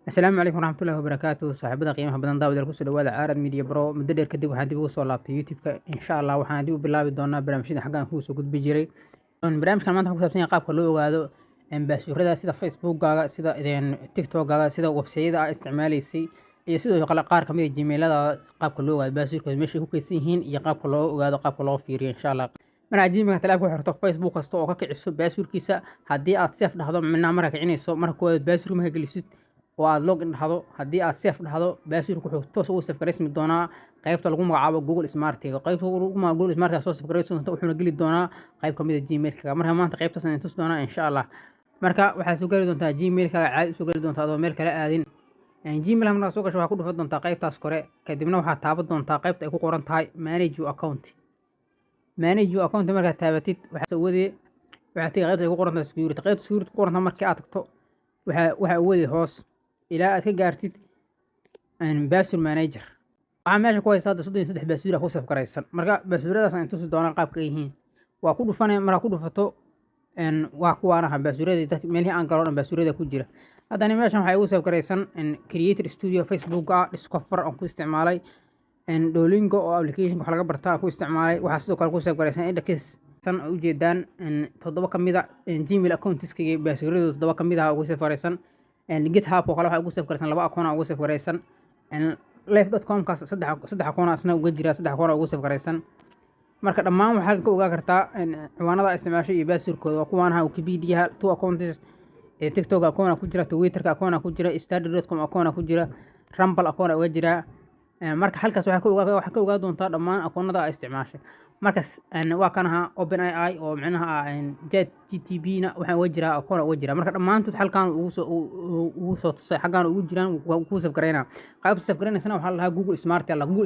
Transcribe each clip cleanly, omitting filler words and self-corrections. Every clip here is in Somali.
السلام عليكم ورحمة الله وبركاته صاحبada qiimaha badan daawada ku soo dhawaada Caarad Media Pro muddo dheer kadib waxaan dib ugu soo laabtay YouTube-ka insha Allah waxaan dib u bilaabi doonaa barnaamijyada xaggan ku soo gudbi jiray barnaamijkan maanta ku saabsan yahay qaabka loo ogaado baasuurada sida Facebook-gaaga sida TikTok-gaaga sida website-yada aad isticmaalaysay iyo sidoo kale qaar kamid ah Gmail-ada qaabka loo ogaado baasuurkooda meesha ay ku kaydsan yihiin iyo qaabka loo ogaado qaabka loo fiiriyo insha Allah marka Gmail-ka talaabka ku xirto Facebook kasta oo ka kiciso baasuurkiisa haddii aad save dhahdo midna marka kicinayso marka koowaad baasuurka ma gelisid oo aad login dhahdo haddii aad save dhahdo baasuurka wuxuu toos ugu save gareysmi doonaa qaybta lagu magacaabo Google Smart-ga qaybta lagu magacaabo Google Smart-ga soo save gareysan wuxuuna geli doonaa qayb kamid ah Gmail-ka marka maanta qaybtaas aan tus doonaa insha Allah marka waxaad soo gali doontaa Gmail-ka caadi soo gali doontaa adoo meel kale aadin Gmail marka soo gasho waxaad ku dhufan doontaa qaybtaas kore kadibna waxaad taaban doontaa qaybta ay ku qoran tahay manage your account markaad taabatid waxaad soo wadee waxaad tagi qaybta ay ku qoran tahay security qaybta security ku qoran tahay markii aad tagto waxa wadee hoos ilaa aad ka gaartid password manager waxaa meesha ku haysaa 33 baasuur ku saf garaysan marka baasuuradaas aan tusi doonaa qaabka ay yihiin waa ku dhufanay marka ku dhufato waa kuwaanaha baasuurada dadka meelihii aan galo dhan baasuurada ku jira haddana meeshan waxay ugu saf garaysan creator studio Facebook discover aan ku isticmaalay Duolingo oo application wax laga bartaa ku isticmaalay waxaa sidoo kale ku saf garaysan index san u jeedaan 7 kamid ah Gmail account-iskayga baasuurada 7 kamid ah ugu saf garaysan GitHub oo kale waxa ugu saf garaysan 2 account ugu saf garaysan live.com kaas 3 account asna uga jira 3 account ugu saf garaysan marka dhammaan waxaad ka ogaa kartaa ciwaanada isticmaashay iyo baasuurkooda waa kuwaanaha Wikipedia 2 accounts TikTok account ku jira Twitter account ku jira Study.com account ku jira Rumble account uga jira marka halkaas waxaa ka ogaa doontaa dhammaan akoonnada aad isticmaashay markaas waa kanaha OpenAI oo macnaha ChatGPT-na waxaa uga jira account uga jira marka dhammaantood halkan ugu soo tusay xaggan ugu jiraan ku saf gareynaa qaybta saf gareynaysana waxaa la dhahaa Google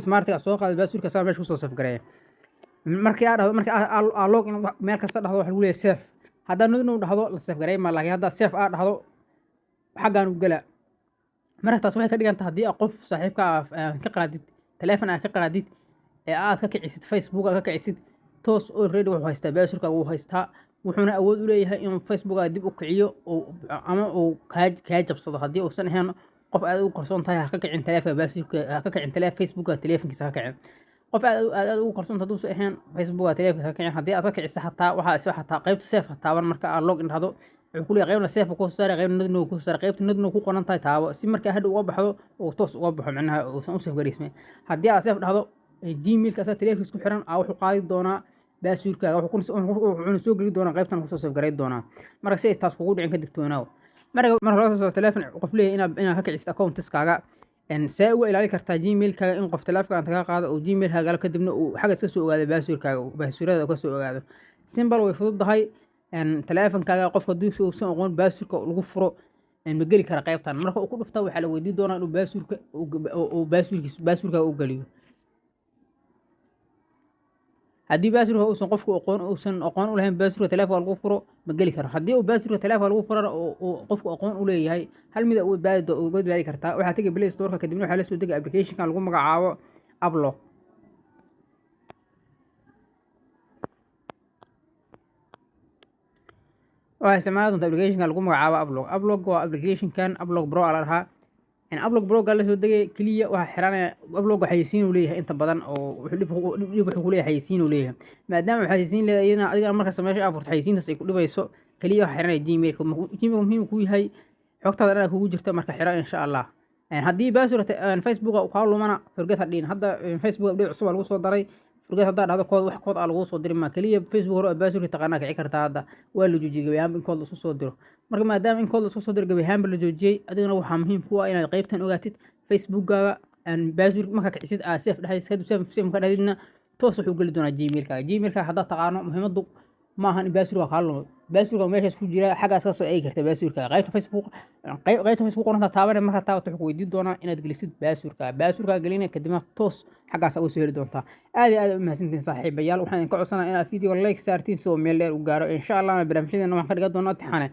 Smart-ga soo qaaday baasuurka saa meesha ku soo saf gareeya markii aad login meel kasta dhahdo waxa lagu leeyahay save haddii nidna dhahdo la saf gareeyma laakiin hadda save aad dhahdo xaggan u gala marka taas waxay ka dhigan tahay haddii qof saaxiibka ka qaadid telefoon aad ka qaadid ee aad ka kicisid Facebook aad ka kicisid toos already wuxuu haystaa baasuurka uu haystaa wuxuuna awood u leeyahay in Facebook aad dib u kiciyo ama uu ka jabsado haddii uusan ahayn qof aad u qarsoon tahay ha ka kicin telefoonka baasuurka ha ka kicin Facebook telefoonkiisa ha ka kicin qof aad ugu qarsoon tahay hadduu ahayn Facebook telefoonkiisa ha ka kicin haddii aad ka kiciso xataa waxa xataa qaybta save taaban marka aad login dhahdo wuxuu ku leeyahay qaybna save ku saaray qaybna nadno ku saaray qaybta nadno ku qoran tahay taabo si marka hadhow uga baxdo oo toos uga baxo macnaha uusan u save gareysmay haddii aad save dhahdo Gmail-ka sa telefoonkiisa ku xiran wuxuu qaadi doonaa baasuurkaaga wuxuu soo geli doonaa qaybtan ku soo save gareyn doonaa marka si ay taas kugu dhicin ka digtoonaaw marka la soo telefoon qof leeyahay inaad ka kicisid account-iskaaga see uga ilaali kartaa Gmail-kaaga in qof telefoonka ka qaado oo Gmail-kaaga kadibna uu xagga iska soo ogaado baasuurada ka soo ogaado simple way fududahay telefonkaaga qofka duusi uusan aqoon baasuurka lagu furo ma geli kara qaybtan marka uu ku dhufta waxa la weydiin doonaa inuu baasuurka u galiyo haddii baasuurka uusan qofku aqoon u lahayn baasuurka telefoonka lagu furo ma geli karo haddii uu baasuurka telefoonka lagu furo oo qofku aqoon u leeyahay hal mid uu badbaadi kartaa waxaa tagi Play Store-ka kadibna waxaa la soo degay application-kan lagu magacaabo Upload waxaa isticmaali doontaa application-kan lagu magacaabo Upload waa application-kan Upload Pro la dhahaa Upload Pro la soo degay kaliya waxa xiranaya Upload xayeysiin uu leeyahay inta badan oo wuxuu ku leeyahay xayeysiin uu leeyahay maadaama xayeysiin leeyahay adiga marka sameeyo aad xayeysiintaas ay ku dhibayso kaliya waxa xiranaya Gmail-ka muhiim ku yahay xogtaada inaad kugu jirto marka xiran insha Allah haddii baasuurka Facebook uu ka lumana forget hadhiin hadda Facebook update cusub lagu soo daray forget hadda dhahdo kood lagu soo diray ma kaliya Facebook hore baasuurka taqaana kici kartaa hadda waa la joojiyay gabayaan in kood la soo diro marka maadaama in kood la soo diro gabayaan la joojiyay adigana waxaa muhiim ku ah inaad qaybtan ogaatid Facebook-gaaga baasuurka marka kicisid aad save dhahays kadib save ka dhadidna toos wuxuu gali doonaa Gmail-ka hadda taqaano muhiimadu ma ahan baasuurka ka lumo baasuurka meeshaas ku jira xaggaas ka soo eegi kartaa baasuurka qaybta Facebook qoranta taaban marka taabato wuxuu weydiin doonaa inaad gelisid baasuurka gelina kadibna toos xaggaas uga soo heli doontaa aad u mahadsantiin saaxiibayaal waxaan ka codsanayaa inaad video like saartiin soo meel dheer u gaaro insha Allah barnaamijyadeena waxaan ka dhigan doonaa imtixaan